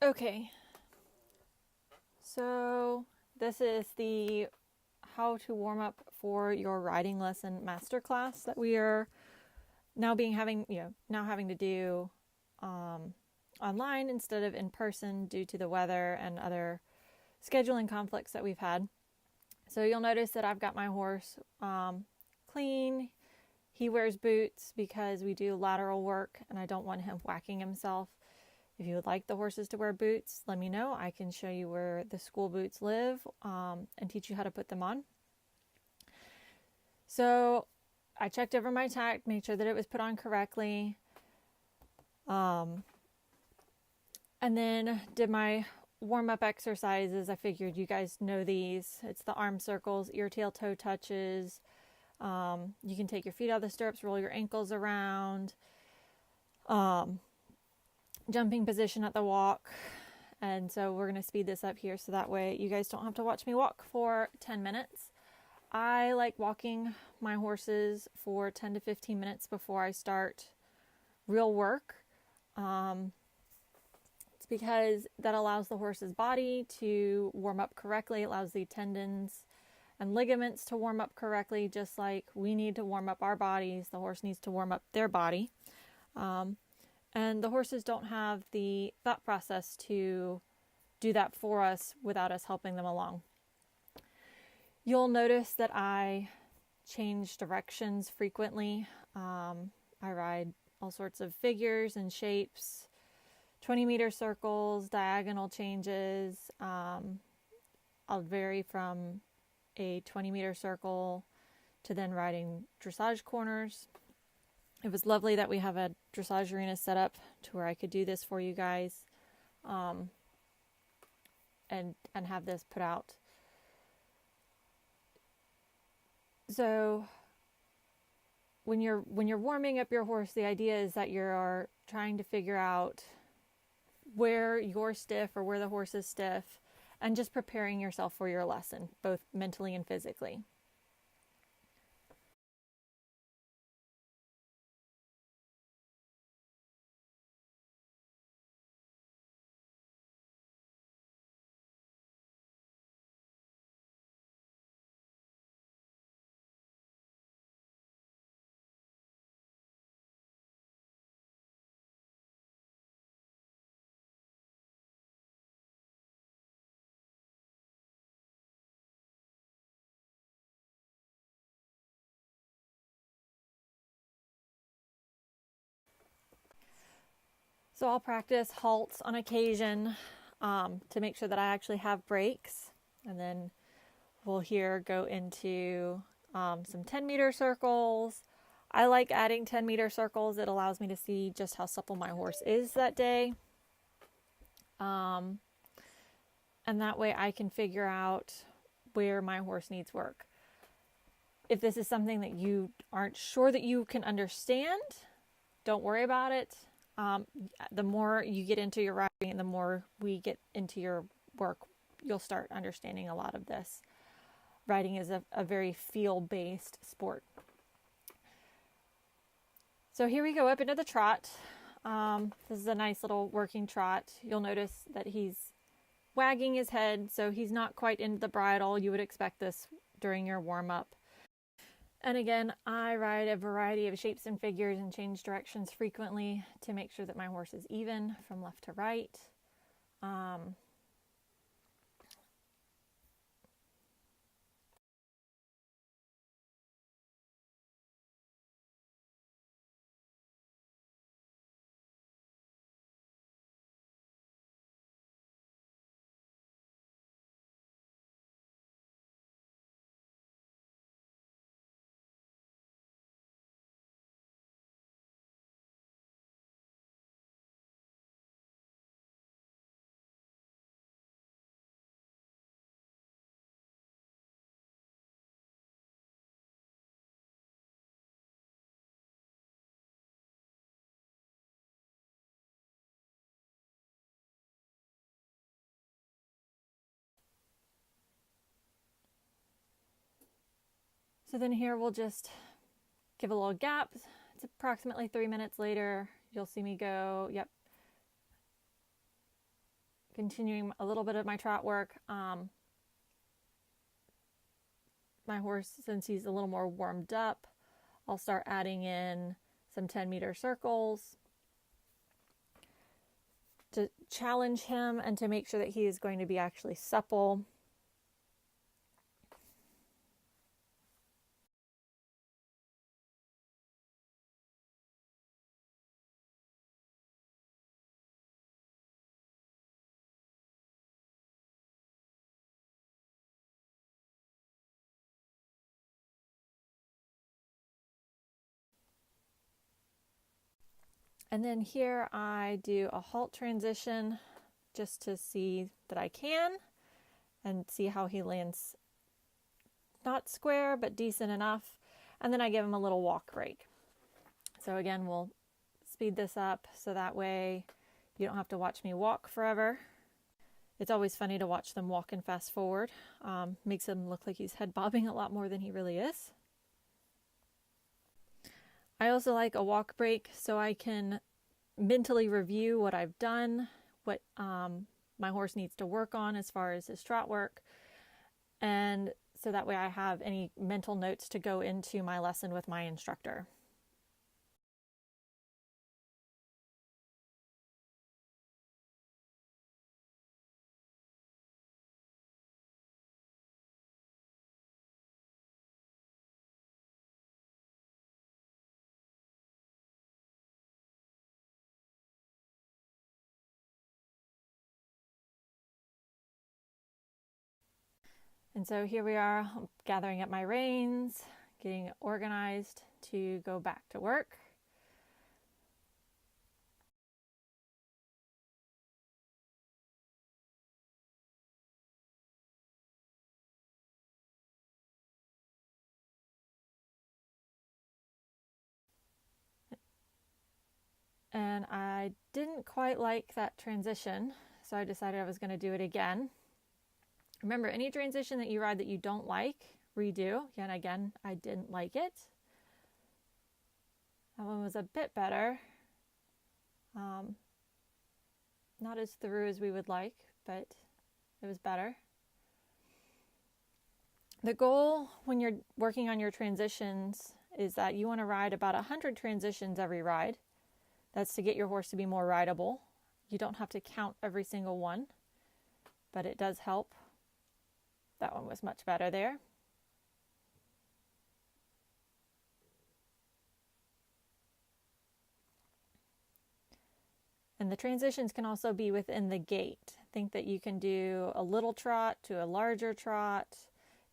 Okay, so this is the how to warm up for your riding lesson masterclass that we are now having to do online instead of in person due to the weather and other scheduling conflicts that we've had. So you'll notice that I've got my horse clean. He wears boots because we do lateral work and I don't want him whacking himself. If you would like the horses to wear boots, let me know. I can show you where the school boots live and teach you how to put them on. So I checked over my tack, made sure that it was put on correctly, and then did my warm-up exercises. I figured you guys know these. It's the arm circles, ear, tail, toe touches. You can take your feet out of the stirrups, roll your ankles around. Jumping position at the walk. And so we're going to speed this up here so that way you guys don't have to watch me walk for 10 minutes. I like walking my horses for 10 to 15 minutes before I start real work. It's because that allows the horse's body to warm up correctly. It allows the tendons and ligaments to warm up correctly, just like we need to warm up our bodies. The horse needs to warm up their body. And the horses don't have the thought process to do that for us without us helping them along. You'll notice that I change directions frequently. I ride all sorts of figures and shapes, 20-meter circles, diagonal changes. I'll vary from a 20-meter circle to then riding dressage corners. It was lovely that we have a dressage arena set up to where I could do this for you guys, and have this put out. So when you're warming up your horse, the idea is that you're trying to figure out where you're stiff or where the horse is stiff, and just preparing yourself for your lesson, both mentally and physically. So I'll practice halts on occasion to make sure that I actually have breaks. And then we'll here go into some 10-meter circles. I like adding 10-meter circles. It allows me to see just how supple my horse is that day. And that way I can figure out where my horse needs work. If this is something that you aren't sure that you can understand, don't worry about it. The more you get into your riding and the more we get into your work, you'll start understanding a lot of this. Riding is a very feel-based sport. So here we go up into the trot. This is a nice little working trot. You'll notice that he's wagging his head, so he's not quite into the bridle. You would expect this during your warm-up. And again, I ride a variety of shapes and figures and change directions frequently to make sure that my horse is even from left to right. So then here we'll just give a little gap. It's approximately 3 minutes later. You'll see me go, yep. continuing a little bit of my trot work. My horse, since he's a little more warmed up, I'll start adding in some 10-meter circles to challenge him and to make sure that he is going to be actually supple. And then here I do a halt transition just to see that I can and see how he lands, not square, but decent enough. And then I give him a little walk break. So again, we'll speed this up so that way you don't have to watch me walk forever. It's always funny to watch them walk and fast forward. Makes him look like he's head bobbing a lot more than he really is. I also like a walk break so I can mentally review what I've done, what my horse needs to work on as far as his trot work, and so that way I have any mental notes to go into my lesson with my instructor. And so here we are, gathering up my reins, getting organized to go back to work. And I didn't quite like that transition, so I decided I was going to do it again. Remember, any transition that you ride that you don't like, redo. And again, I didn't like it. That one was a bit better. Not as through as we would like, but it was better. The goal when you're working on your transitions is that you want to ride about 100 transitions every ride. That's to get your horse to be more rideable. You don't have to count every single one, but it does help. That one was much better there. And the transitions can also be within the gait. Think that you can do a little trot to a larger trot.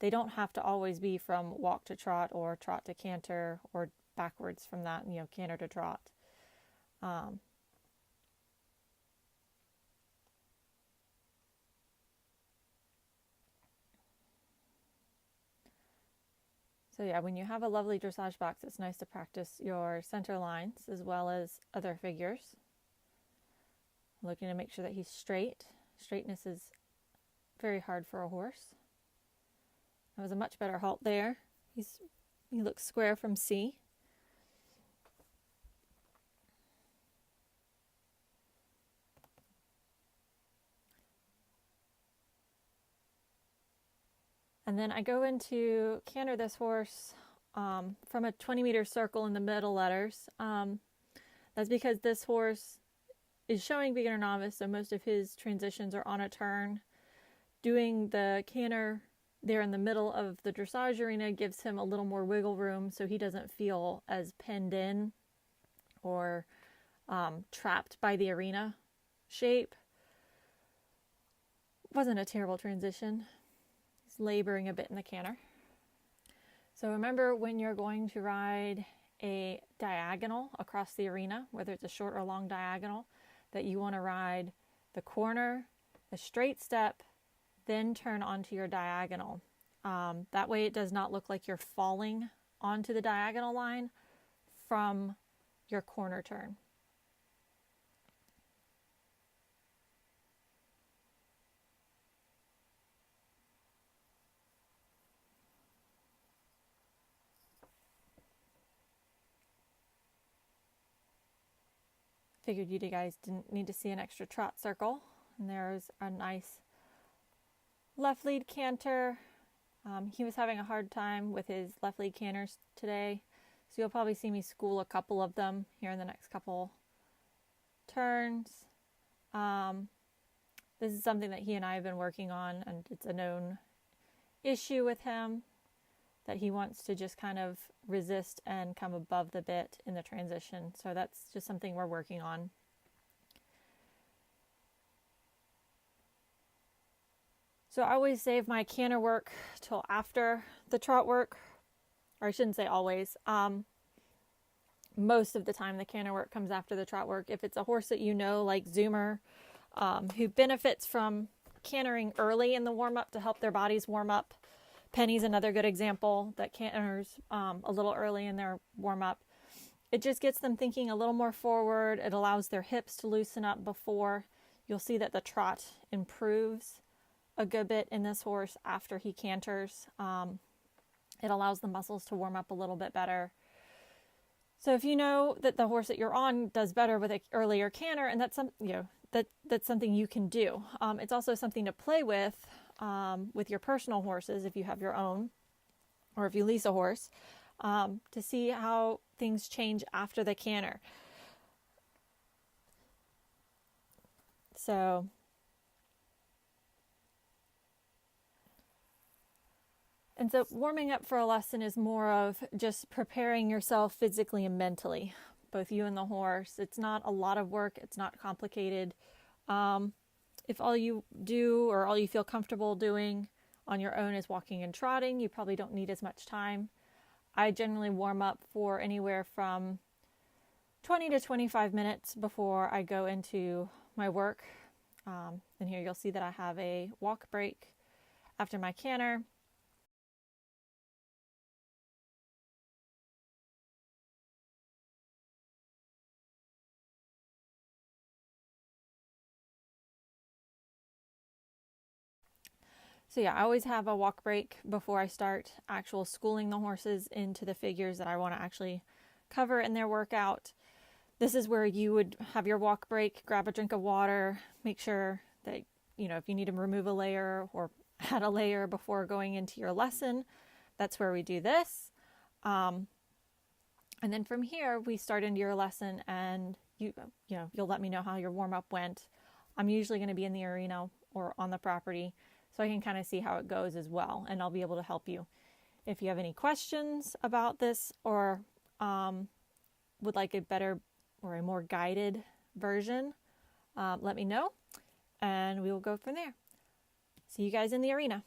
They don't have to always be from walk to trot or trot to canter or backwards from that, canter to trot. So yeah, when you have a lovely dressage box, it's nice to practice your center lines as well as other figures. Looking to make sure that he's straight. Straightness is very hard for a horse. That was a much better halt there. He looks square from C. And then I go into canter this horse from a 20-meter circle in the middle letters. That's because this horse is showing beginner novice, so most of his transitions are on a turn. Doing the canter there in the middle of the dressage arena gives him a little more wiggle room so he doesn't feel as penned in or trapped by the arena shape. Wasn't a terrible transition. He's laboring a bit in the canter. So remember, when you're going to ride a diagonal across the arena, whether it's a short or long diagonal, that you want to ride the corner, the straight step, then turn onto your diagonal. That way it does not look like you're falling onto the diagonal line from your corner turn. Figured you guys didn't need to see an extra trot circle. And there's a nice left lead canter. He was having a hard time with his left lead canters today, so you'll probably see me school a couple of them here in the next couple turns. This is something that he and I have been working on, and it's a known issue with him that he wants to just kind of resist and come above the bit in the transition. So that's just something we're working on. So I always save my canter work till after the trot work, or I shouldn't say always. Most of the time the canter work comes after the trot work. If it's a horse that you know, like Zoomer, who benefits from cantering early in the warm-up to help their bodies warm up. Penny's another good example that canters a little early in their warm-up. It just gets them thinking a little more forward. It allows their hips to loosen up before. You'll see that the trot improves a good bit in this horse after he canters. It allows the muscles to warm up a little bit better. So if you know that the horse that you're on does better with an earlier canter, and that's that's something you can do. It's also something to play with your personal horses if you have your own, or if you lease a horse, to see how things change after the canter. So warming up for a lesson is more of just preparing yourself physically and mentally, both you and the horse. It's not a lot of work. It's not complicated. If all you do or all you feel comfortable doing on your own is walking and trotting, you probably don't need as much time. I generally warm up for anywhere from 20 to 25 minutes before I go into my work. And here you'll see that I have a walk break after my canter. So yeah, I always have a walk break before I start actual schooling the horses into the figures that I want to actually cover in their workout. This is where you would have your walk break, grab a drink of water, make sure that, if you need to remove a layer or add a layer before going into your lesson, that's where we do this. And then from here, we start into your lesson, and you'll let me know how your warm-up went. I'm usually going to be in the arena or on the property, so I can kind of see how it goes as well, and I'll be able to help you. If you have any questions about this or would like a better or a more guided version, let me know, and we will go from there. See you guys in the arena.